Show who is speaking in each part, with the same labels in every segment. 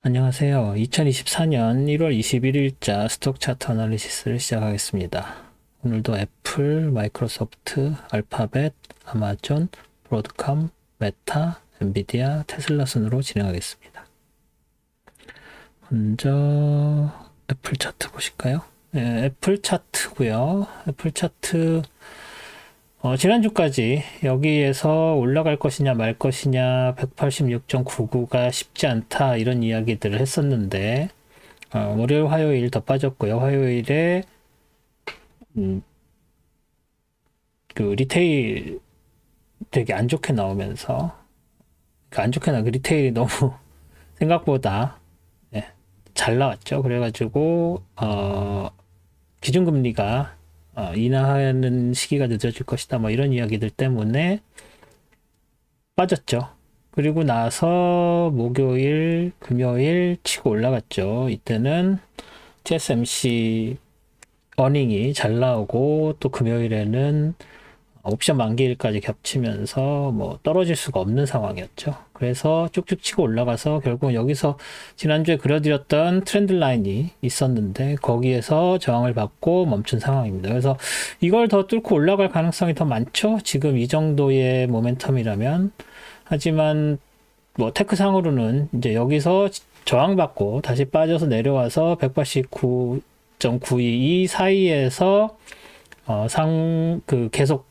Speaker 1: 안녕하세요. 2024년 1월 21일자 스톡 차트 아날리시스를 시작하겠습니다. 오늘도 애플, 마이크로소프트, 알파벳, 아마존, 브로드컴, 메타, 엔비디아, 테슬라 순으로 진행하겠습니다. 먼저 애플 차트 보실까요? 네, 애플 차트고요. 애플 차트 지난주까지 여기에서 올라갈 것이냐 말 것이냐 186.99가 쉽지 않다 이런 이야기들을 했었는데 월요일 화요일 더 빠졌고요. 화요일에 그 리테일 되게 안 좋게 나오면서 안 좋게 그 리테일이 너무 생각보다 잘 나왔죠. 그래가지고 기준금리가 인하하는 시기가 늦어질 것이다 뭐 이런 이야기들 때문에 빠졌죠. 그리고 나서 목요일, 금요일 치고 올라갔죠. 이때는 TSMC 어닝이 잘 나오고 또 금요일에는 옵션 만기일까지 겹치면서 뭐 떨어질 수가 없는 상황이었죠. 그래서 쭉쭉 치고 올라가서 결국 여기서 지난주에 그려드렸던 트렌드 라인이 있었는데 거기에서 저항을 받고 멈춘 상황입니다. 그래서 이걸 더 뚫고 올라갈 가능성이 더 많죠. 지금 이 정도의 모멘텀이라면. 하지만 뭐 테크상으로는 이제 여기서 저항받고 다시 빠져서 내려와서 189.92 사이에서 계속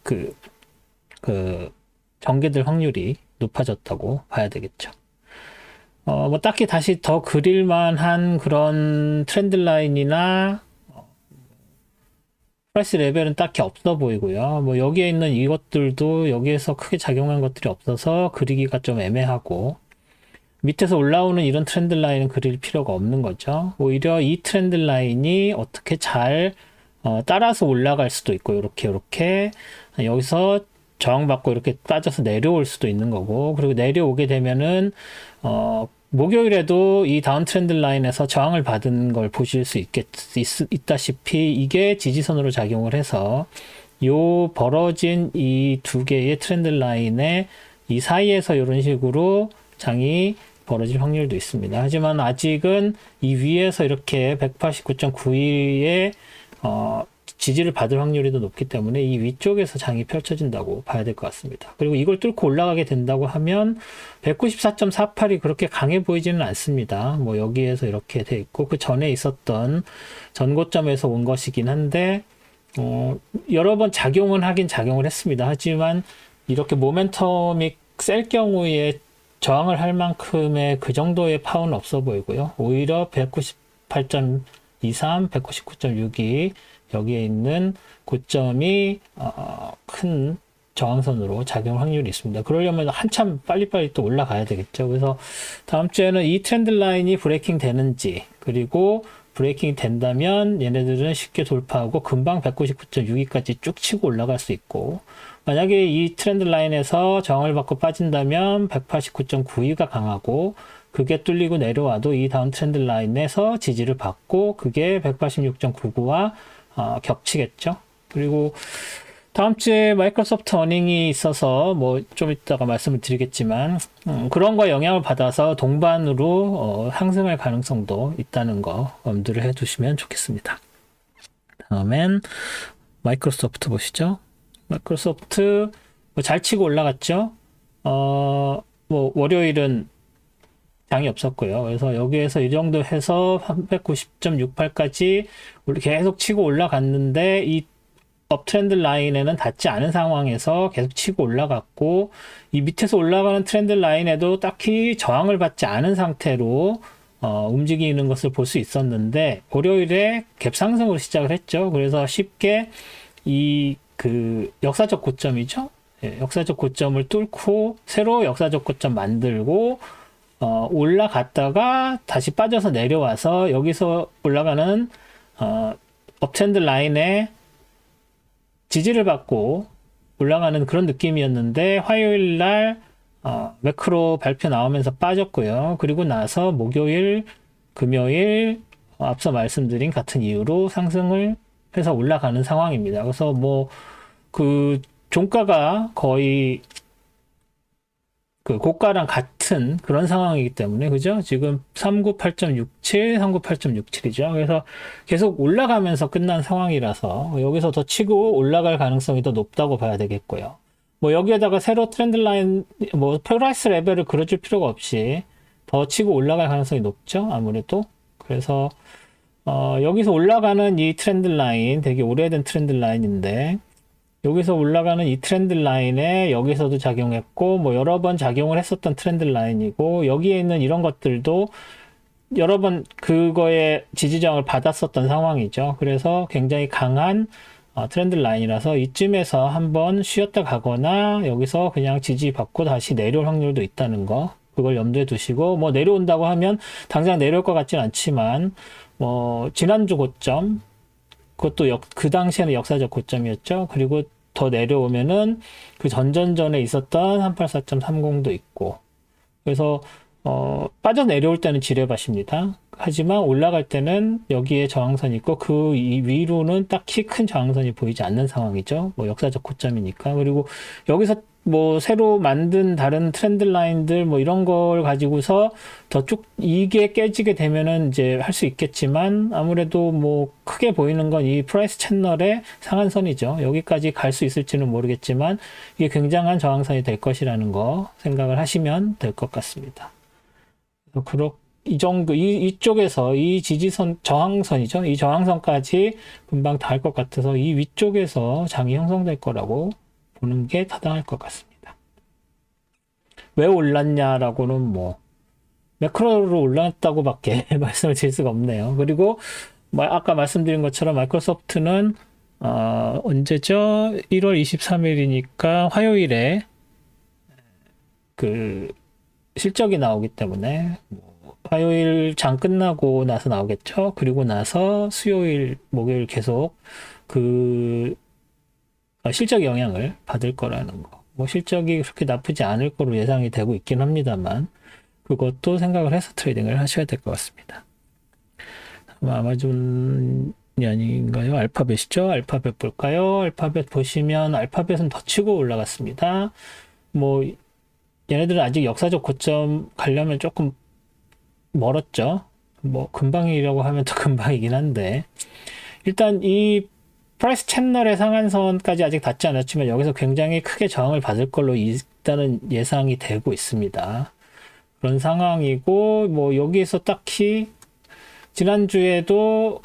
Speaker 1: 전개될 확률이 높아졌다고 봐야 되겠죠. 뭐 딱히 다시 더 그릴만한 그런 트렌드 라인이나 프라이스 레벨은 딱히 없어 보이고요. 뭐 여기에 있는 이것들도 여기에서 크게 작용한 것들이 없어서 그리기가 좀 애매하고 밑에서 올라오는 이런 트렌드 라인은 그릴 필요가 없는 거죠. 오히려 이 트렌드 라인이 어떻게 잘 따라서 올라갈 수도 있고 이렇게 여기서 저항받고 이렇게 빠져서 내려올 수도 있는 거고 그리고 내려오게 되면은 목요일에도 이 다운 트렌드 라인에서 저항을 받은 걸 보실 수 있다시피 이게 지지선으로 작용을 해서 요 벌어진 이 두 개의 트렌드 라인의 이 사이에서 이런 식으로 장이 벌어질 확률도 있습니다. 하지만 아직은 이 위에서 이렇게 189.92에 지지를 받을 확률이 더 높기 때문에 이 위쪽에서 장이 펼쳐진다고 봐야 될 것 같습니다. 그리고 이걸 뚫고 올라가게 된다고 하면 194.48이 그렇게 강해 보이지는 않습니다. 뭐 여기에서 이렇게 돼 있고 그 전에 있었던 전고점에서 온 것이긴 한데 여러 번 작용은 하긴 작용을 했습니다. 하지만 이렇게 모멘텀이 셀 경우에 저항을 할 만큼의 그 정도의 파워는 없어 보이고요. 오히려 198.23, 199.62 여기에 있는 고점이 큰 저항선으로 작용 확률이 있습니다. 그러려면 한참 빨리빨리 또 올라가야 되겠죠. 그래서 다음 주에는 이 트렌드 라인이 브레이킹 되는지 그리고 브레이킹이 된다면 얘네들은 쉽게 돌파하고 금방 199.62까지 쭉 치고 올라갈 수 있고 만약에 이 트렌드 라인에서 저항을 받고 빠진다면 189.92가 강하고 그게 뚫리고 내려와도 이 다운 트렌드 라인에서 지지를 받고 그게 186.99와 겹치겠죠. 그리고 다음 주에 마이크로소프트 어닝이 있어서 뭐 좀 이따가 말씀을 드리겠지만 그런 거 영향을 받아서 동반으로 상승할 가능성도 있다는 거 엄두를 해두시면 좋겠습니다. 다음엔 마이크로소프트 보시죠. 마이크로소프트 뭐잘 치고 올라갔죠. 뭐 월요일은 장이 없었고요. 그래서 여기에서 이 정도 해서 390.68까지 계속 치고 올라갔는데 이 업트렌드 라인에는 닿지 않은 상황에서 계속 치고 올라갔고 이 밑에서 올라가는 트렌드 라인에도 딱히 저항을 받지 않은 상태로 움직이는 것을 볼 수 있었는데 월요일에 갭상승으로 시작을 했죠. 그래서 쉽게 이 역사적 고점이죠. 예, 역사적 고점을 뚫고 새로 역사적 고점 만들고 올라갔다가 다시 빠져서 내려와서 여기서 올라가는 업트렌드 라인에 지지를 받고 올라가는 그런 느낌이었는데 화요일 날 매크로 발표 나오면서 빠졌고요. 그리고 나서 목요일, 금요일 앞서 말씀드린 같은 이유로 상승을 해서 올라가는 상황입니다. 그래서 뭐 종가가 거의 그 고가랑 같은 그런 상황이기 때문에, 그죠? 지금 398.67, 398.67이죠. 그래서 계속 올라가면서 끝난 상황이라서 여기서 더 치고 올라갈 가능성이 더 높다고 봐야 되겠고요. 뭐 여기에다가 새로 트렌드 라인, 뭐 프라이스 레벨을 그려줄 필요가 없이 더 치고 올라갈 가능성이 높죠. 아무래도. 그래서 여기서 올라가는 이 트렌드 라인, 되게 오래된 트렌드 라인인데, 여기서 올라가는 이 트렌드 라인에 여기서도 작용했고, 뭐 여러 번 작용을 했었던 트렌드 라인이고, 여기에 있는 이런 것들도 여러 번 그거에 지지저항을 받았었던 상황이죠. 그래서 굉장히 강한 트렌드 라인이라서 이쯤에서 한번 쉬었다 가거나 여기서 그냥 지지받고 다시 내려올 확률도 있다는 거, 그걸 염두에 두시고, 뭐 내려온다고 하면 당장 내려올 것 같진 않지만, 뭐 지난주 고점, 그것도 그 당시에는 역사적 고점이었죠. 그리고 더 내려오면은 그 전전전에 있었던 384.30도 있고, 그래서 빠져 내려올 때는 지뢰밭입니다. 하지만 올라갈 때는 여기에 저항선이 있고 그 위로는 딱히 큰 저항선이 보이지 않는 상황이죠. 뭐 역사적 고점이니까. 그리고 여기서 뭐 새로 만든 다른 트렌드 라인들 뭐 이런 걸 가지고서 더 쭉 이게 깨지게 되면은 이제 할 수 있겠지만, 아무래도 뭐 크게 보이는 건 이 프라이스 채널의 상한선이죠. 여기까지 갈 수 있을지는 모르겠지만 이게 굉장한 저항선이 될 것이라는 거 생각을 하시면 될 것 같습니다. 이 정도, 이쪽에서 이 지지선, 저항선이죠. 이 저항선까지 금방 닿을 것 같아서 이 위쪽에서 장이 형성될 거라고 보는 게 타당할 것 같습니다. 왜 올랐냐라고는 뭐 매크로로 올랐다고 밖에 말씀을 드릴 수가 없네요. 그리고 뭐 아까 말씀드린 것처럼 마이크로소프트는 언제죠? 1월 23일이니까 화요일에 그 실적이 나오기 때문에 뭐 화요일 장 끝나고 나서 나오겠죠. 그리고 나서 수요일, 목요일 계속 그 실적 영향을 받을 거라는 거. 뭐 실적이 그렇게 나쁘지 않을 거로 예상이 되고 있긴 합니다만, 그것도 생각을 해서 트레이딩을 하셔야 될 것 같습니다. 아마존이 아닌가요? 알파벳이죠? 알파벳 볼까요? 알파벳 보시면 알파벳은 더 치고 올라갔습니다. 뭐 얘네들은 아직 역사적 고점 가려면 조금 멀었죠. 뭐 금방이라고 하면 더 금방이긴 한데, 일단 이 프라이스 채널의 상한선까지 아직 닿지 않았지만 여기서 굉장히 크게 저항을 받을 걸로 일단은 예상이 되고 있습니다. 그런 상황이고, 뭐 여기에서 딱히 지난주에도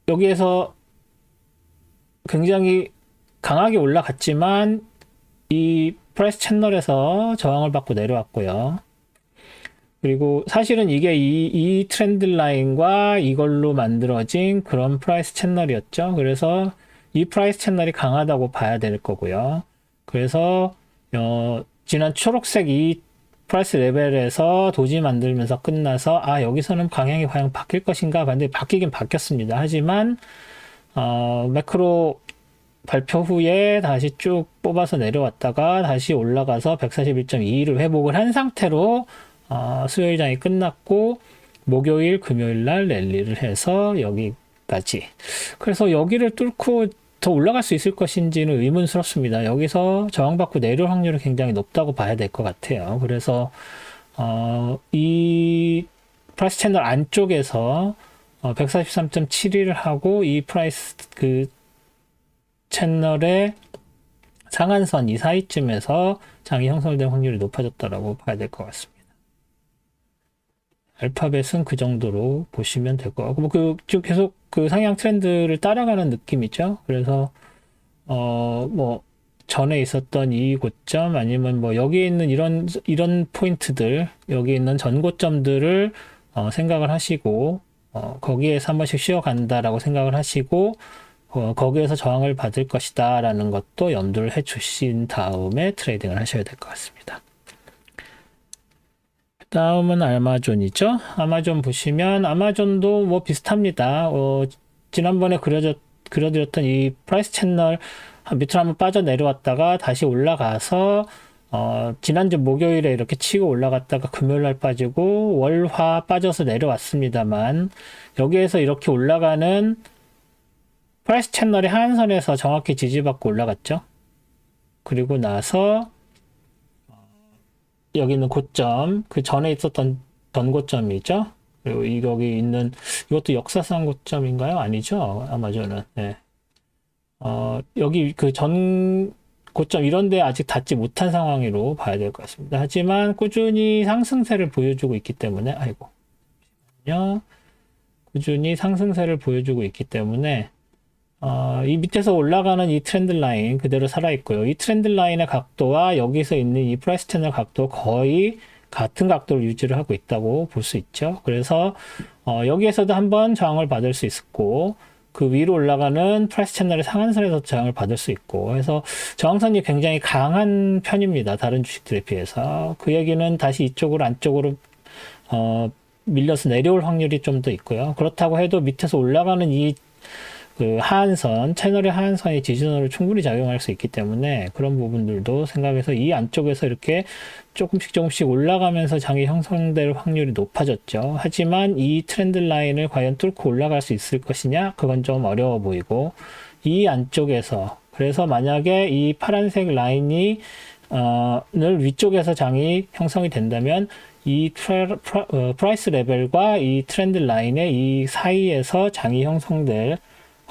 Speaker 1: 여기에서 굉장히 강하게 올라갔지만 이 프라이스 채널에서 저항을 받고 내려왔고요. 그리고 사실은 이게 이 트렌드 라인과 이걸로 만들어진 그런 프라이스 채널이었죠. 그래서 이 프라이스 채널이 강하다고 봐야 될 거고요. 그래서 지난 초록색 이 프라이스 레벨에서 도지 만들면서 끝나서 여기서는 방향이 과연 바뀔 것인가 봤는데 바뀌긴 바뀌었습니다. 하지만 매크로 발표 후에 다시 쭉 뽑아서 내려왔다가 다시 올라가서 141.22를 회복을 한 상태로 수요일장이 끝났고 목요일, 금요일 날 랠리를 해서 여기까지. 그래서 여기를 뚫고 더 올라갈 수 있을 것인지는 의문스럽습니다. 여기서 저항받고 내려올 확률이 굉장히 높다고 봐야 될 것 같아요. 그래서 이 프라이스 채널 안쪽에서 143.71을 하고 이 프라이스 그 채널의 상한선 이 사이쯤에서 장이 형성될 확률이 높아졌다라고 봐야 될 것 같습니다. 알파벳은 그 정도로 보시면 될 것 같고, 쭉 계속 그 상향 트렌드를 따라가는 느낌이죠. 그래서, 뭐, 전에 있었던 이 고점, 아니면 뭐, 여기에 있는 이런 포인트들, 여기 있는 전고점들을, 생각을 하시고, 거기에서 한 번씩 쉬어간다라고 생각을 하시고, 거기에서 저항을 받을 것이다 라는 것도 염두를 해 주신 다음에 트레이딩을 하셔야 될 것 같습니다. 다음은 아마존이죠. 아마존 보시면 아마존도 뭐 비슷합니다. 지난번에 그려드렸던 이 프라이스 채널 밑으로 한번 빠져 내려왔다가 다시 올라가서 지난주 목요일에 이렇게 치고 올라갔다가 금요일날 빠지고 월화 빠져서 내려왔습니다만, 여기에서 이렇게 올라가는 프라이스 채널의 하한선에서 정확히 지지받고 올라갔죠. 그리고 나서 여기 있는 고점, 그 전에 있었던 전 고점이죠. 그리고 여기 있는 이것도 역사상 고점인가요? 아니죠. 아마존은. 네. 여기 그 전 고점 이런 데 아직 닿지 못한 상황으로 봐야 될 것 같습니다. 하지만 꾸준히 상승세를 보여주고 있기 때문에 아이고. 꾸준히 상승세를 보여주고 있기 때문에 이 밑에서 올라가는 이 트렌드 라인 그대로 살아있고요. 이 트렌드 라인의 각도와 여기서 있는 이 프라이스 채널 각도 거의 같은 각도를 유지를 하고 있다고 볼 수 있죠. 그래서 여기에서도 한번 저항을 받을 수 있었고 그 위로 올라가는 프라이스 채널의 상한선에서 저항을 받을 수 있고 해서 저항선이 굉장히 강한 편입니다. 다른 주식들에 비해서. 그 얘기는 다시 이쪽으로 안쪽으로 밀려서 내려올 확률이 좀 더 있고요. 그렇다고 해도 밑에서 올라가는 이 그 하한선, 채널의 하한선이 지지선으로 충분히 작용할 수 있기 때문에 그런 부분들도 생각해서 이 안쪽에서 이렇게 조금씩 올라가면서 장이 형성될 확률이 높아졌죠. 하지만 이 트렌드 라인을 과연 뚫고 올라갈 수 있을 것이냐? 그건 좀 어려워 보이고 이 안쪽에서 그래서 만약에 이 파란색 라인이 늘 위쪽에서 장이 형성이 된다면 이 프라이스 레벨과 이 트렌드 라인의 이 사이에서 장이 형성될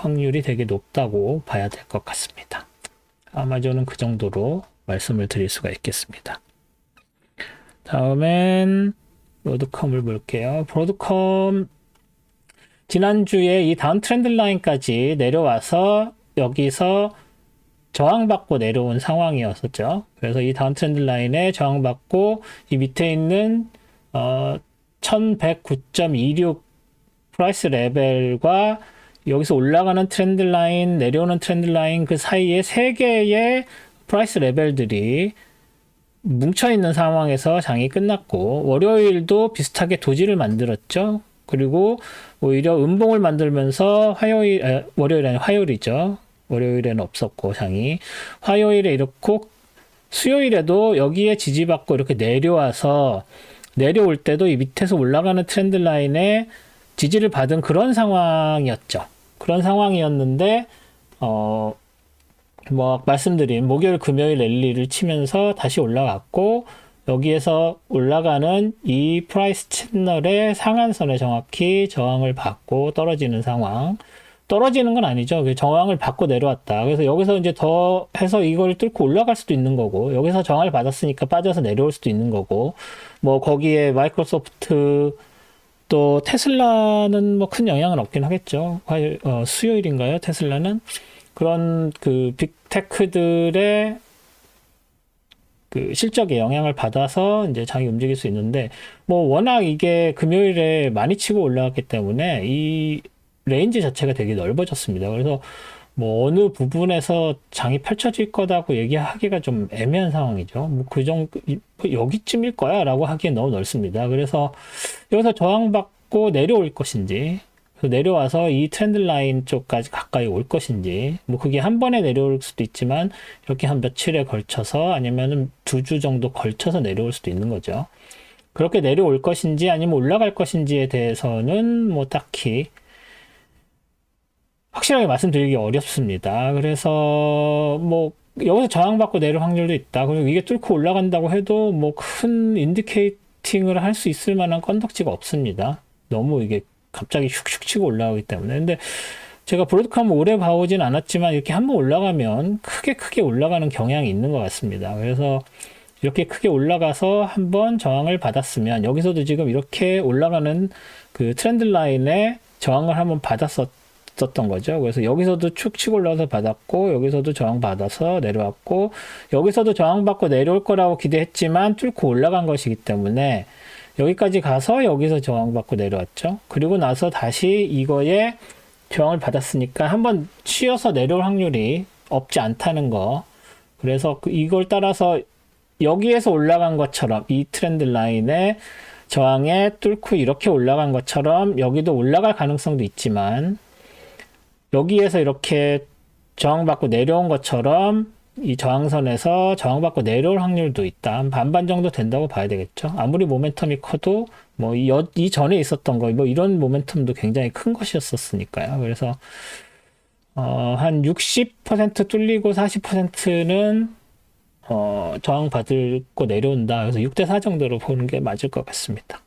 Speaker 1: 확률이 되게 높다고 봐야 될 것 같습니다. 아마존은 그 정도로 말씀을 드릴 수가 있겠습니다. 다음엔 브로드컴을 볼게요. 브로드컴 지난주에 이 다운 트렌드 라인까지 내려와서 여기서 저항받고 내려온 상황이었었죠. 그래서 이 다운 트렌드 라인에 저항받고 이 밑에 있는 1109.26 프라이스 레벨과 여기서 올라가는 트렌드 라인, 내려오는 트렌드 라인 그 사이에 세 개의 프라이스 레벨들이 뭉쳐있는 상황에서 장이 끝났고 월요일도 비슷하게 도지를 만들었죠. 그리고 오히려 음봉을 만들면서 월요일 아니 화요일이죠. 월요일에는 없었고 장이 화요일에 이렇고 수요일에도 여기에 지지받고 이렇게 내려와서 내려올 때도 이 밑에서 올라가는 트렌드 라인에 지지를 받은 그런 상황이었죠. 그런 상황이었는데 뭐 말씀드린 목요일 금요일 랠리를 치면서 다시 올라갔고 여기에서 올라가는 이 프라이스 채널의 상한선에 정확히 저항을 받고 떨어지는 상황. 떨어지는 건 아니죠. 저항을 받고 내려왔다. 그래서 여기서 이제 더 해서 이걸 뚫고 올라갈 수도 있는 거고, 여기서 저항을 받았으니까 빠져서 내려올 수도 있는 거고, 뭐 거기에 마이크로소프트 또 테슬라는 뭐 큰 영향은 없긴 하겠죠. 수요일인가요? 테슬라는 그런 그 빅테크들의 그 실적에 영향을 받아서 이제 장이 움직일 수 있는데, 뭐 워낙 이게 금요일에 많이 치고 올라왔기 때문에 이 레인지 자체가 되게 넓어졌습니다. 그래서 뭐 어느 부분에서 장이 펼쳐질 거다고 얘기하기가 좀 애매한 상황이죠. 뭐 그 정도 여기쯤일 거야 라고 하기엔 너무 넓습니다. 그래서 여기서 저항받고 내려올 것인지 내려와서 이 트렌드 라인 쪽까지 가까이 올 것인지 뭐 그게 한 번에 내려올 수도 있지만 이렇게 한 며칠에 걸쳐서 아니면은 2주 정도 걸쳐서 내려올 수도 있는 거죠. 그렇게 내려올 것인지 아니면 올라갈 것인지에 대해서는 뭐 딱히 확실하게 말씀드리기 어렵습니다. 그래서 뭐 여기서 저항받고 내릴 확률도 있다. 그리고 이게 뚫고 올라간다고 해도 뭐 큰 인디케이팅을 할 수 있을 만한 건덕지가 없습니다. 너무 이게 갑자기 슉슉 치고 올라가기 때문에. 근데 제가 브로드컴 오래 봐오진 않았지만 이렇게 한번 올라가면 크게 올라가는 경향이 있는 것 같습니다. 그래서 이렇게 크게 올라가서 한번 저항을 받았으면 여기서도 지금 이렇게 올라가는 그 트렌드 라인에 저항을 한번 받았었던 거죠. 그래서 여기서도 축 치고 올라와서 받았고 여기서도 저항 받아서 내려왔고 여기서도 저항 받고 내려올 거라고 기대했지만 뚫고 올라간 것이기 때문에 여기까지 가서 여기서 저항 받고 내려왔죠. 그리고 나서 다시 이거에 저항을 받았으니까 한번 쉬어서 내려올 확률이 없지 않다는 거. 그래서 이걸 따라서 여기에서 올라간 것처럼 이 트렌드 라인에 저항에 뚫고 이렇게 올라간 것처럼 여기도 올라갈 가능성도 있지만 여기에서 이렇게 저항받고 내려온 것처럼 이 저항선에서 저항받고 내려올 확률도 있다. 한 반반 정도 된다고 봐야 되겠죠. 아무리 모멘텀이 커도 뭐 이 전에 있었던 거, 뭐 이런 모멘텀도 굉장히 큰 것이었었으니까요. 그래서 한 60% 뚫리고 40%는 저항받고 내려온다. 그래서 6대4 정도로 보는 게 맞을 것 같습니다.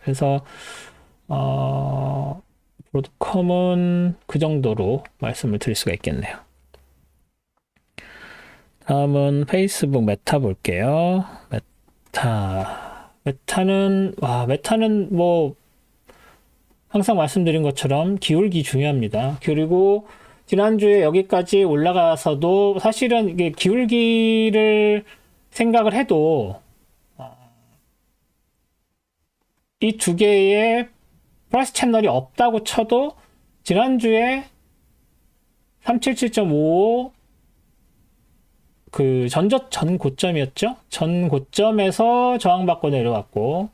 Speaker 1: 그래서 브로드컴은 그 정도로 말씀을 드릴 수가 있겠네요. 다음은 페이스북 메타 볼게요. 메타는 뭐 항상 말씀드린 것처럼 기울기 중요합니다. 그리고 지난주에 여기까지 올라가서도 사실은 이게 기울기를 생각을 해도 이 두 개의 플러스 채널이 없다고 쳐도 지난주에 377.55 그 전 고점이었죠? 전 고점에서 저항받고 내려왔고,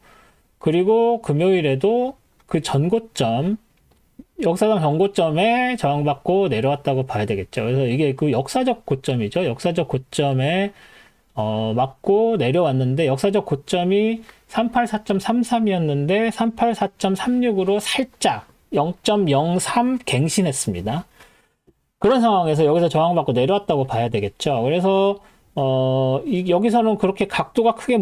Speaker 1: 그리고 금요일에도 그 전 고점, 역사상 전고점에 저항받고 내려왔다고 봐야 되겠죠. 그래서 이게 그 역사적 고점이죠. 역사적 고점에 맞고 내려왔는데, 역사적 고점이 384.33이었는데 384.36으로 살짝 0.03 갱신했습니다. 그런 상황에서 여기서 저항받고 내려왔다고 봐야 되겠죠. 그래서 여기서는 그렇게 각도가 크게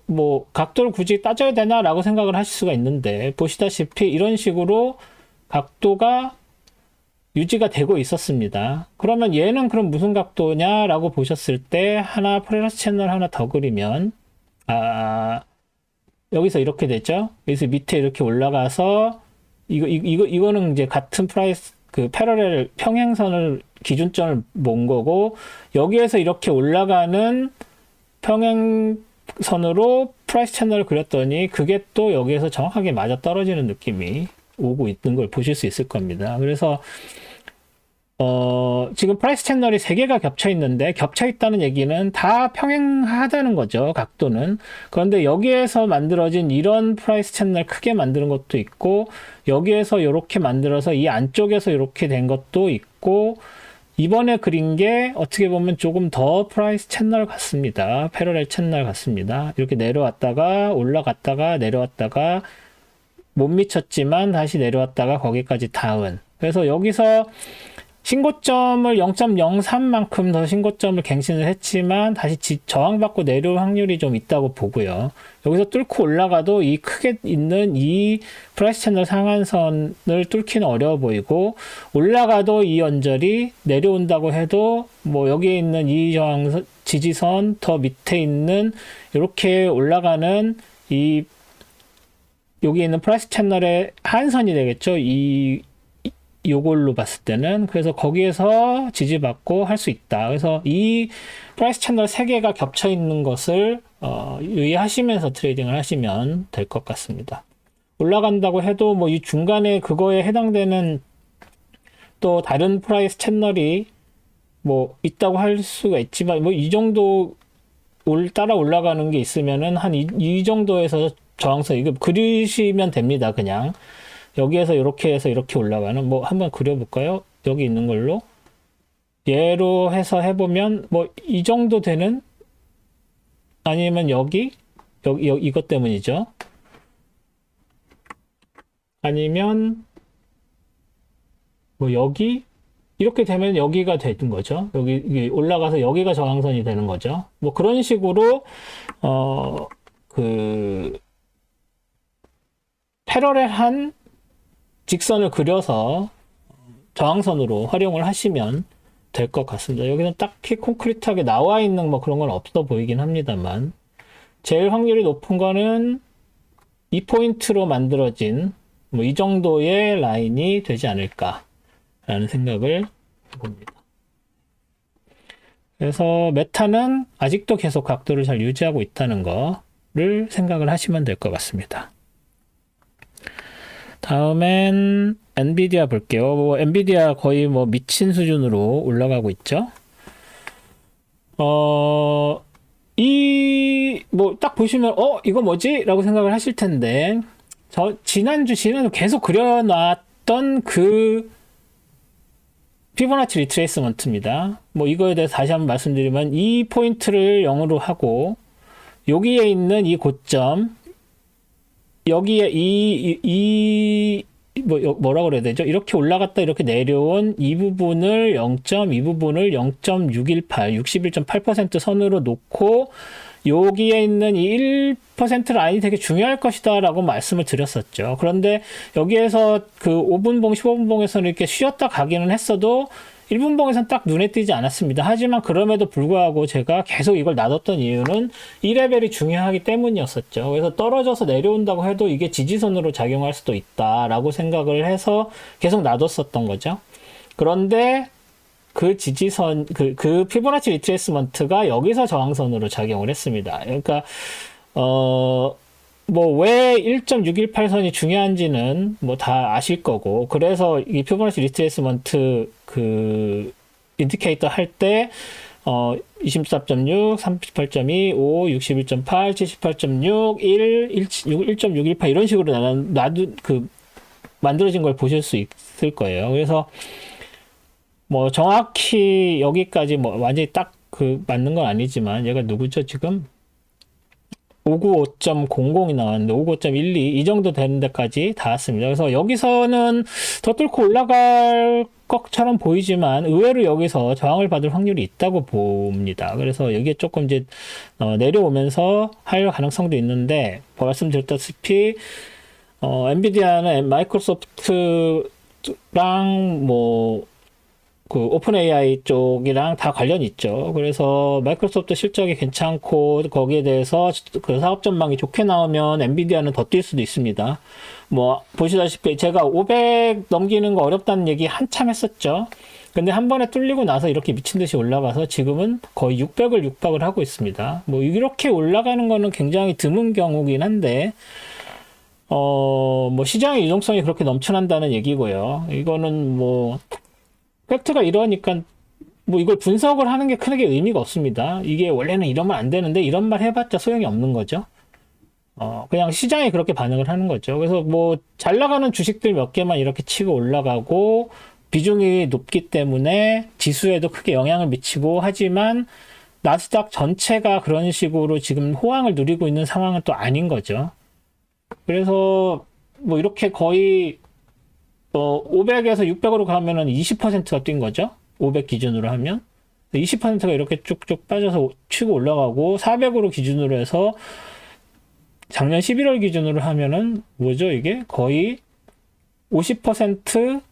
Speaker 1: 뭐 각도를 굳이 따져야 되나라고 생각을 하실 수가 있는데, 보시다시피 이런 식으로 각도가 유지가 되고 있었습니다. 그러면 얘는 그럼 무슨 각도냐라고 보셨을 때 하나 플러스 채널 하나 더 그리면 여기서 이렇게 되죠. 여기서 밑에 이렇게 올라가서 이거는 이제 같은 프라이스 그 패러렐 평행선을 기준점을 몬 거고, 여기에서 이렇게 올라가는 평행선으로 프라이스 채널을 그렸더니 그게 또 여기에서 정확하게 맞아 떨어지는 느낌이 오고 있는 걸 보실 수 있을 겁니다. 그래서 지금 프라이스 채널이 3개가 겹쳐 있는데, 겹쳐 있다는 얘기는 다 평행하다는 거죠, 각도는. 그런데 여기에서 만들어진 이런 프라이스 채널 크게 만드는 것도 있고, 여기에서 이렇게 만들어서 이 안쪽에서 이렇게 된 것도 있고, 이번에 그린 게 어떻게 보면 조금 더 프라이스 채널 같습니다. 패러렐 채널 같습니다. 이렇게 내려왔다가 올라갔다가 내려왔다가 못 미쳤지만 다시 내려왔다가 거기까지 닿은. 그래서 여기서 신고점을 0.03만큼 더 신고점을 갱신을 했지만 다시 저항받고 내려올 확률이 좀 있다고 보고요. 여기서 뚫고 올라가도 이 크게 있는 이 프라이스 채널 상한선을 뚫기는 어려워 보이고, 올라가도 이 언저리 내려온다고 해도 뭐 여기에 있는 이 저항선 지지선 더 밑에 있는 이렇게 올라가는 이 여기 있는 프라이스 채널의 하한선이 되겠죠. 요걸로 봤을 때는. 그래서 거기에서 지지받고 할 수 있다. 그래서 이 프라이스 채널 3개가 겹쳐 있는 것을 유의하시면서 트레이딩을 하시면 될 것 같습니다. 올라간다고 해도 뭐 이 중간에 그거에 해당되는 또 다른 프라이스 채널이 뭐 있다고 할 수가 있지만, 뭐 이 정도 따라 올라가는 게 있으면은 한 이 정도에서 저항선 이거 그리시면 됩니다. 그냥 여기에서 이렇게 해서 이렇게 올라가는, 뭐 한번 그려볼까요? 여기 있는 걸로 얘로 해서 해보면 뭐 이 정도 되는, 아니면 여기 이것 때문이죠. 아니면 뭐 여기 이렇게 되면 여기가 되는 거죠. 여기 올라가서 여기가 저항선이 되는 거죠. 뭐 그런 식으로 그 패러렐한 직선을 그려서 저항선으로 활용을 하시면 될 것 같습니다. 여기는 딱히 콘크리트하게 나와 있는 뭐 그런 건 없어 보이긴 합니다만, 제일 확률이 높은 거는 이 포인트로 만들어진 뭐 이 정도의 라인이 되지 않을까라는 생각을 해봅니다. 그래서 메타는 아직도 계속 각도를 잘 유지하고 있다는 거를 생각을 하시면 될 것 같습니다. 다음엔 엔비디아 볼게요. 뭐 엔비디아 거의 뭐 미친 수준으로 올라가고 있죠. 뭐 딱 보시면 이거 뭐지? 라고 생각을 하실 텐데, 지난주 계속 그려놨던 그 피보나치 리트레이스먼트입니다. 뭐 이거에 대해서 다시 한번 말씀드리면, 이 포인트를 0으로 하고 여기에 있는 이 고점, 여기에 이 뭐라 그래야 되죠? 이렇게 올라갔다 이렇게 내려온 이 부분을 이 부분을 0.618, 61.8% 선으로 놓고 여기에 있는 이 1% 라인이 되게 중요할 것이다 라고 말씀을 드렸었죠. 그런데 여기에서 그 5분봉, 15분봉에서는 이렇게 쉬었다 가기는 했어도 1분봉에서는 딱 눈에 띄지 않았습니다. 하지만 그럼에도 불구하고 제가 계속 이걸 놔뒀던 이유는 이 레벨이 중요하기 때문이었었죠. 그래서 떨어져서 내려온다고 해도 이게 지지선으로 작용할 수도 있다라고 생각을 해서 계속 놔뒀었던 거죠. 그런데 그 지지선, 그 피보나치 리트레이스먼트가 여기서 저항선으로 작용을 했습니다. 그러니까, 왜 1.618선이 중요한지는 뭐 다 아실 거고, 그래서 이 피보나치 리트레이스먼트 그 인디케이터 할 때, 24.6, 38.2, 5, 61.8, 78.6, 1, 1.618 이런 식으로 만들어진 걸 보실 수 있을 거예요. 그래서 뭐 정확히 여기까지 뭐 완전히 딱 맞는 건 아니지만 얘가 누구죠 지금? 595.00이 나왔는데 595.12 이 정도 되는 데까지 닿았습니다. 그래서 여기서는 더 뚫고 올라갈 것처럼 보이지만 의외로 여기서 저항을 받을 확률이 있다고 봅니다. 그래서 여기에 조금 이제 내려오면서 할 가능성도 있는데 말씀드렸다시피 엔비디아는 마이크로소프트랑 그 오픈 AI 쪽이랑 다 관련이 있죠. 그래서 마이크로소프트 실적이 괜찮고 거기에 대해서 그 사업 전망이 좋게 나오면 엔비디아는 더 뛸 수도 있습니다. 뭐 보시다시피 제가 500 넘기는 거 어렵다는 얘기 한참 했었죠. 근데 한 번에 뚫리고 나서 이렇게 미친 듯이 올라가서 지금은 거의 600을 육박을 하고 있습니다. 뭐 이렇게 올라가는 거는 굉장히 드문 경우긴 한데 뭐 시장의 유동성이 그렇게 넘쳐난다는 얘기고요. 이거는 뭐 팩트가 이러니까 뭐 이걸 분석을 하는 게 크게 의미가 없습니다. 이게 원래는 이러면 안 되는데 이런 말 해봤자 소용이 없는 거죠. 그냥 시장이 그렇게 반응을 하는 거죠. 그래서 뭐 잘 나가는 주식들 몇 개만 이렇게 치고 올라가고 비중이 높기 때문에 지수에도 크게 영향을 미치고 하지만 나스닥 전체가 그런 식으로 지금 호황을 누리고 있는 상황은 또 아닌 거죠. 그래서 뭐 이렇게 거의 500에서 600으로 가면은 20%가 뛴 거죠. 500 기준으로 하면. 20%가 이렇게 쭉쭉 빠져서 치고 올라가고, 400으로 기준으로 해서 작년 11월 기준으로 하면은 뭐죠, 이게? 거의 50%가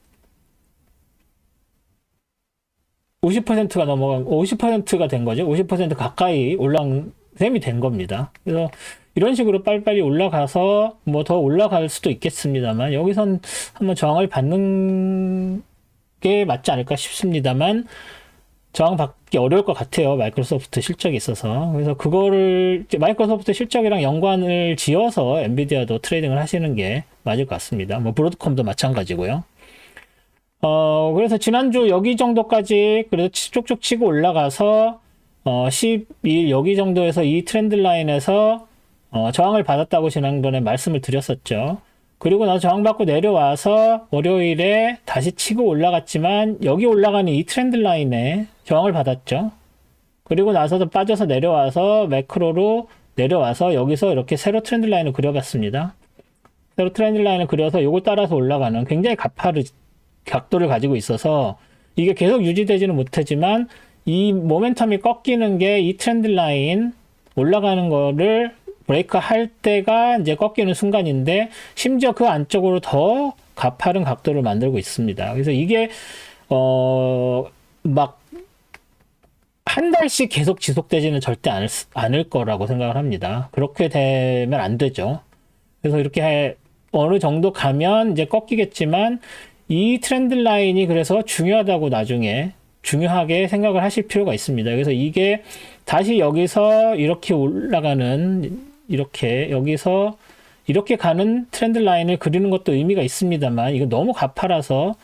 Speaker 1: 넘어간, 50%가 된 거죠. 50% 가까이 올라온 셈이 된 겁니다. 그래서 이런 식으로 빨리빨리 올라가서 뭐 더 올라갈 수도 있겠습니다만 여기선 한번 저항을 받는 게 맞지 않을까 싶습니다만 저항받기 어려울 것 같아요. 마이크로소프트 실적이 있어서. 그래서 그거를 마이크로소프트 실적이랑 연관을 지어서 엔비디아도 트레이딩을 하시는 게 맞을 것 같습니다. 뭐 브로드컴도 마찬가지고요. 그래서 지난주 여기 정도까지 그래도 쭉쭉 치고 올라가서 12일 여기 정도에서 이 트렌드 라인에서 저항을 받았다고 지난번에 말씀을 드렸었죠. 그리고 나서 저항받고 내려와서 월요일에 다시 치고 올라갔지만 여기 올라가는 이 트렌드 라인에 저항을 받았죠. 그리고 나서도 빠져서 내려와서 매크로로 내려와서 여기서 이렇게 세로 트렌드 라인을 그려봤습니다. 세로 트렌드 라인을 그려서 요거 따라서 올라가는 굉장히 가파른 각도를 가지고 있어서 이게 계속 유지되지는 못하지만 이 모멘텀이 꺾이는 게 이 트렌드 라인 올라가는 거를 브레이크 할 때가 이제 꺾이는 순간인데 심지어 그 안쪽으로 더 가파른 각도를 만들고 있습니다. 그래서 이게 막 한 달씩 계속 지속되지는 절대 않을 거라고 생각을 합니다. 그렇게 되면 안 되죠. 그래서 이렇게 어느 정도 가면 이제 꺾이겠지만 이 트렌드 라인이 그래서 중요하다고 나중에 중요하게 생각을 하실 필요가 있습니다. 그래서 이게 다시 여기서 이렇게 올라가는 이렇게 여기서 이렇게 가는 트렌드 라인을 그리는 것도 의미가 있습니다만 이거 너무 가파라서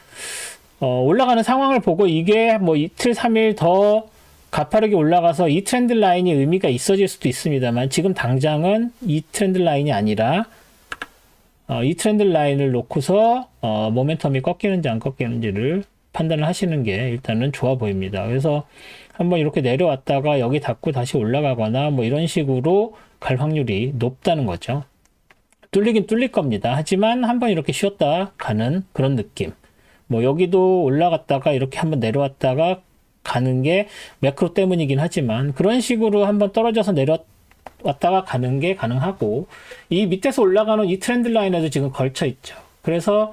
Speaker 1: 올라가는 상황을 보고 이게 뭐 이틀 3일 더 가파르게 올라가서 이 트렌드 라인이 의미가 있어질 수도 있습니다만 지금 당장은 이 트렌드 라인이 아니라 이 트렌드 라인을 놓고서 모멘텀이 꺾이는지 안 꺾이는지를 판단을 하시는 게 일단은 좋아 보입니다. 그래서 한번 이렇게 내려왔다가 여기 닿고 다시 올라가거나 뭐 이런 식으로 갈 확률이 높다는 거죠. 뚫리긴 뚫릴 겁니다. 하지만 한번 이렇게 쉬었다 가는 그런 느낌. 뭐 여기도 올라갔다가 이렇게 한번 내려왔다가 가는 게 매크로 때문이긴 하지만 그런 식으로 한번 떨어져서 내려왔다가 가는 게 가능하고 이 밑에서 올라가는 이 트렌드 라인에도 지금 걸쳐 있죠. 그래서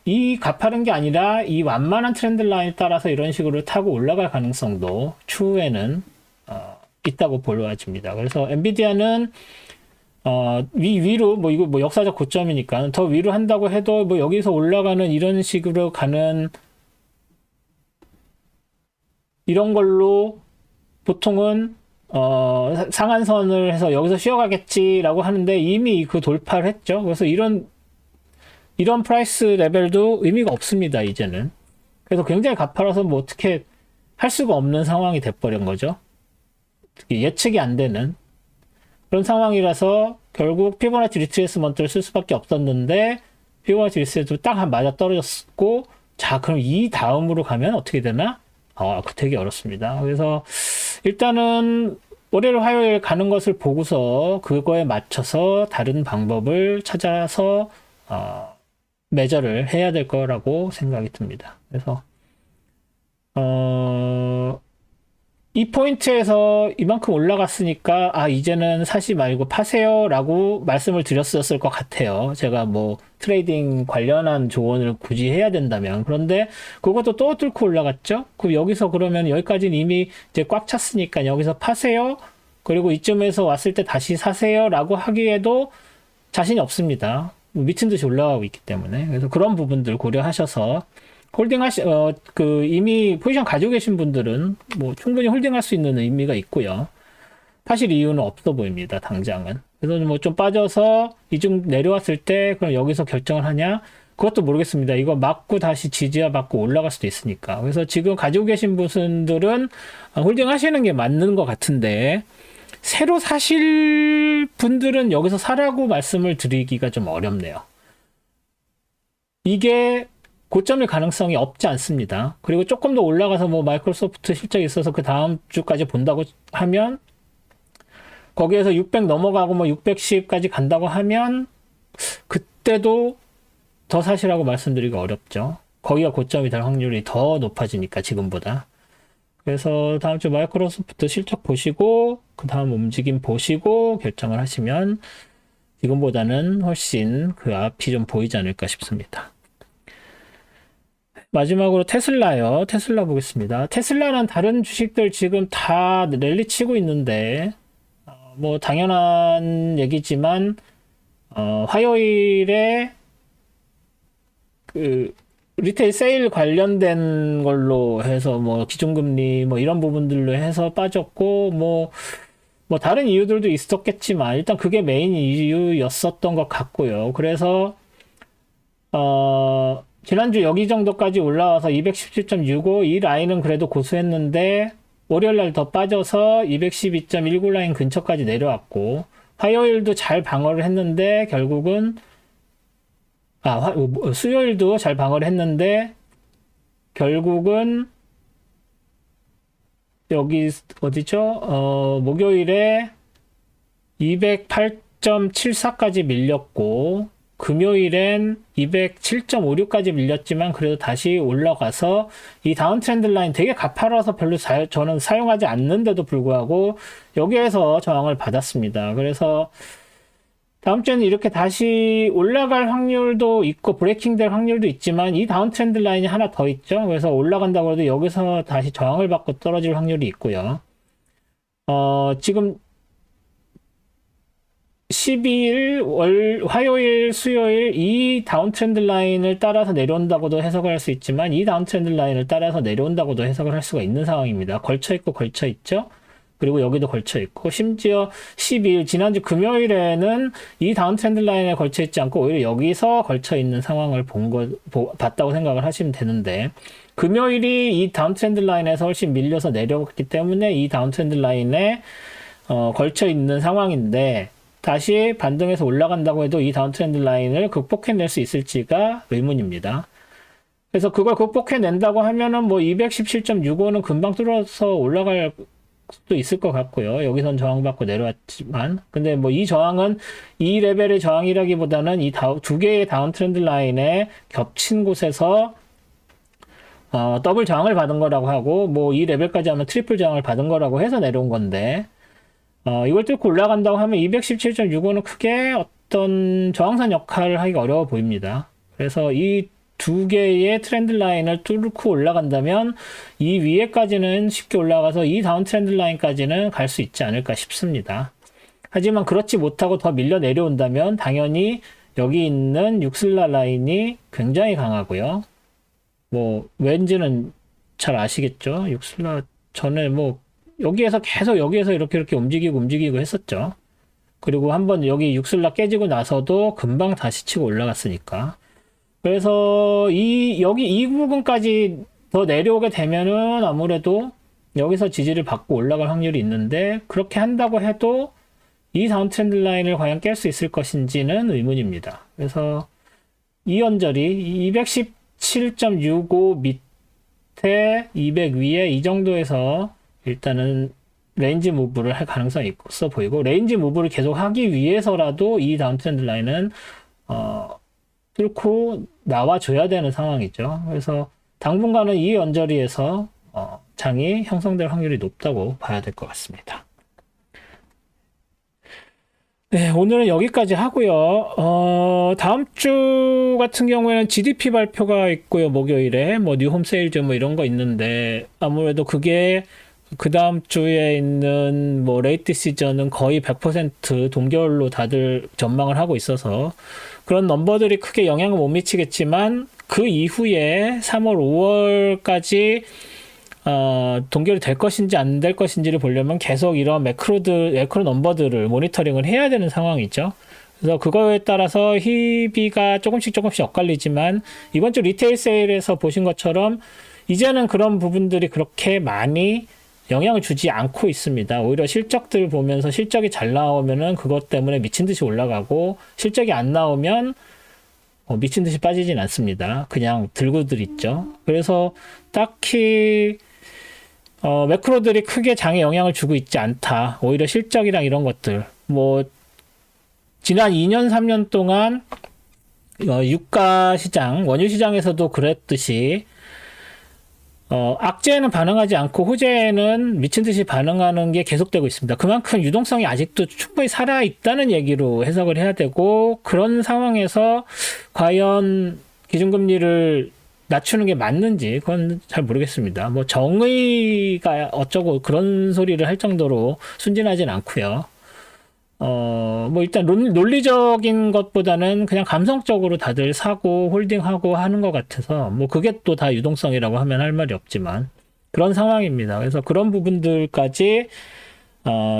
Speaker 1: 이 가파른 게 아니라 이 완만한 트렌드 라인에 따라서 이런 식으로 타고 올라갈 가능성도 추후에는 있다고 보여집니다. 그래서 엔비디아는 위로, 뭐, 이거 뭐 역사적 고점이니까 더 위로 한다고 해도 뭐 여기서 올라가는 이런 식으로 가는 이런 걸로 보통은, 상한선을 해서 여기서 쉬어가겠지라고 하는데 이미 그 돌파를 했죠. 그래서 이런 프라이스 레벨도 의미가 없습니다, 이제는. 그래서 굉장히 가파라서 뭐 어떻게 할 수가 없는 상황이 돼버린 거죠. 예측이 안 되는. 그런 상황이라서 결국 피보나치 리트레이스먼트를 쓸 수밖에 없었는데 피보나치 리트레이스먼트 딱 한 맞아 떨어졌고 자 그럼 이 다음으로 가면 어떻게 되나? 그 되게 어렵습니다. 그래서 일단은 월요일 화요일 가는 것을 보고서 그거에 맞춰서 다른 방법을 찾아서 매저를 해야 될 거라고 생각이 듭니다. 그래서 이 포인트에서 이만큼 올라갔으니까 이제는 사지 말고 파세요 라고 말씀을 드렸었을 것 같아요. 제가 뭐 트레이딩 관련한 조언을 굳이 해야 된다면. 그런데 그것도 또 뚫고 올라갔죠. 그럼 여기서 그러면 여기까지는 이미 이제 꽉 찼으니까 여기서 파세요. 그리고 이쯤에서 왔을 때 다시 사세요 라고 하기에도 자신이 없습니다. 미친 듯이 올라가고 있기 때문에. 그래서 그런 부분들 고려하셔서 이미 포지션 가지고 계신 분들은 뭐 충분히 홀딩할 수 있는 의미가 있고요. 파실 이유는 없어 보입니다, 당장은. 그래서 뭐 좀 빠져서 이중 내려왔을 때 그럼 여기서 결정을 하냐? 그것도 모르겠습니다. 이거 맞고 다시 지지와 받고 올라갈 수도 있으니까. 그래서 지금 가지고 계신 분들은 홀딩 하시는 게 맞는 것 같은데, 새로 사실 분들은 여기서 사라고 말씀을 드리기가 좀 어렵네요. 이게 고점일 가능성이 없지 않습니다. 그리고 조금 더 올라가서 뭐 마이크로소프트 실적이 있어서 그 다음 주까지 본다고 하면 거기에서 600 넘어가고 뭐 610까지 간다고 하면 그때도 더 사시라고 말씀드리기 어렵죠. 거기가 고점이 될 확률이 더 높아지니까 지금보다. 그래서 다음 주 마이크로소프트 실적 보시고 그 다음 움직임 보시고 결정을 하시면 지금보다는 훨씬 그 앞이 좀 보이지 않을까 싶습니다. 마지막으로 테슬라요. 테슬라 보겠습니다. 테슬라는 다른 주식들 지금 다 랠리 치고 있는데 뭐 당연한 얘기지만 화요일에 그 리테일 세일 관련된 걸로 해서 뭐 기준금리 뭐 이런 부분들로 해서 빠졌고 뭐 다른 이유들도 있었겠지만 일단 그게 메인 이유였었던 것 같고요. 그래서 지난주 여기 정도까지 올라와서 217.65 이 라인은 그래도 고수했는데 월요일날 더 빠져서 212.19 라인 근처까지 내려왔고 화요일도 잘 방어를 했는데 결국은 수요일도 잘 방어를 했는데 결국은 여기 어디죠? 목요일에 208.74까지 밀렸고 금요일엔 207.56까지 밀렸지만 그래도 다시 올라가서 이 다운 트렌드 라인 되게 가파라서 별로 저는 사용하지 않는데도 불구하고 여기에서 저항을 받았습니다. 그래서 다음 주에는 이렇게 다시 올라갈 확률도 있고 브레이킹 될 확률도 있지만 이 다운 트렌드 라인이 하나 더 있죠. 그래서 올라간다고 해도 여기서 다시 저항을 받고 떨어질 확률이 있고요. 지금 12일 화요일 수요일 이 다운 트렌드 라인을 따라서 내려온다고도 해석을 할 수 있지만 이 다운 트렌드 라인을 따라서 내려온다고도 해석을 할 수가 있는 상황입니다. 걸쳐 있고 걸쳐 있죠. 그리고 여기도 걸쳐 있고 심지어 12일 지난주 금요일에는 이 다운 트렌드 라인에 걸쳐 있지 않고 오히려 여기서 걸쳐 있는 상황을 봤다고 생각을 하시면 되는데 금요일이 이 다운 트렌드 라인에서 훨씬 밀려서 내려왔기 때문에 이 다운 트렌드 라인에 걸쳐 있는 상황인데 다시 반등해서 올라간다고 해도 이 다운 트렌드 라인을 극복해낼 수 있을지가 의문입니다. 그래서 그걸 극복해낸다고 하면은 뭐 217.65는 금방 뚫어서 올라갈 수도 있을 것 같고요. 여기선 저항받고 내려왔지만. 근데 뭐 이 저항은 이 레벨의 저항이라기보다는 이 두 개의 다운 트렌드 라인에 겹친 곳에서 더블 저항을 받은 거라고 하고, 뭐 이 레벨까지 하면 트리플 저항을 받은 거라고 해서 내려온 건데, 이걸 뚫고 올라간다고 하면 217.65는 크게 어떤 저항선 역할을 하기가 어려워 보입니다. 그래서 이 두 개의 트렌드 라인을 뚫고 올라간다면 이 위에까지는 쉽게 올라가서 이 다운 트렌드 라인까지는 갈 수 있지 않을까 싶습니다. 하지만 그렇지 못하고 더 밀려 내려온다면 당연히 여기 있는 6슬라 라인이 굉장히 강하고요. 뭐 왠지는 잘 아시겠죠? 6슬라 전에 뭐 여기에서 계속 여기에서 이렇게 움직이고 했었죠. 그리고 한번 여기 6슬라 깨지고 나서도 금방 다시 치고 올라갔으니까. 그래서 여기 이 부분까지 더 내려오게 되면은 아무래도 여기서 지지를 받고 올라갈 확률이 있는데, 그렇게 한다고 해도 이 다운 트렌드 라인을 과연 깰 수 있을 것인지는 의문입니다. 그래서 이 언저리 217.65 밑에 200 위에 이 정도에서 일단은 레인지 무브를 할 가능성이 있어 보이고, 레인지 무브를 계속 하기 위해서라도 이 다운 트렌드 라인은 뚫고 나와줘야 되는 상황이죠. 그래서 당분간은 이 언저리에서 장이 형성될 확률이 높다고 봐야 될 것 같습니다. 네, 오늘은 여기까지 하고요. 다음 주 같은 경우에는 GDP 발표가 있고요. 목요일에 뭐 뉴홈 세일즈 뭐 이런 거 있는데, 아무래도 그게 그 다음 주에 있는 뭐 레이트 시즌은 거의 100% 동결로 다들 전망을 하고 있어서 그런 넘버들이 크게 영향을 못 미치겠지만, 그 이후에 3월, 5월까지 동결이 될 것인지 안 될 것인지를 보려면 계속 이런 매크로 넘버들을 모니터링을 해야 되는 상황이죠. 그래서 그거에 따라서 희비가 조금씩 엇갈리지만, 이번 주 리테일 세일에서 보신 것처럼 이제는 그런 부분들이 그렇게 많이 영향을 주지 않고 있습니다. 오히려 실적들 보면서 실적이 잘 나오면은 그것 때문에 미친 듯이 올라가고, 실적이 안 나오면 미친 듯이 빠지진 않습니다. 그냥 들고들 있죠. 그래서 딱히 매크로들이 크게 장에 영향을 주고 있지 않다. 오히려 실적이랑 이런 것들, 뭐 지난 2년 3년 동안 유가 시장, 원유 시장에서도 그랬듯이 악재에는 반응하지 않고 호재에는 미친 듯이 반응하는 게 계속되고 있습니다. 그만큼 유동성이 아직도 충분히 살아있다는 얘기로 해석을 해야 되고, 그런 상황에서 과연 기준금리를 낮추는 게 맞는지 그건 잘 모르겠습니다. 뭐 정의가 어쩌고 그런 소리를 할 정도로 순진하진 않고요. 뭐 일단 논리적인 것보다는 그냥 감성적으로 다들 사고 홀딩하고 하는 것 같아서, 뭐 그게 또 다 유동성이라고 하면 할 말이 없지만 그런 상황입니다. 그래서 그런 부분들까지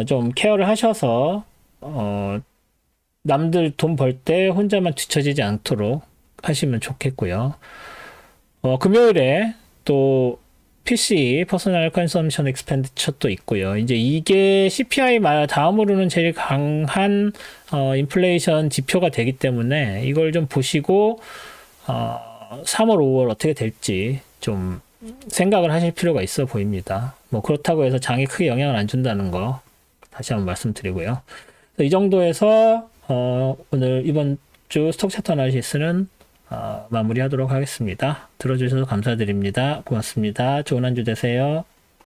Speaker 1: 좀 케어를 하셔서 남들 돈 벌 때 혼자만 뒤처지지 않도록 하시면 좋겠고요. 금요일에 또 PC, 퍼스널 컨섬션 익스펜디처도 있고요. 이제 이게 CPI 다음으로는 제일 강한 인플레이션 지표가 되기 때문에 이걸 좀 보시고 3월, 5월 어떻게 될지 좀 생각을 하실 필요가 있어 보입니다. 뭐 그렇다고 해서 장에 크게 영향을 안 준다는 거 다시 한번 말씀드리고요. 이 정도에서 오늘 이번 주 스톡 차트 아나리시스는 마무리하도록 하겠습니다. 들어주셔서 감사드립니다. 고맙습니다. 좋은 한 주 되세요.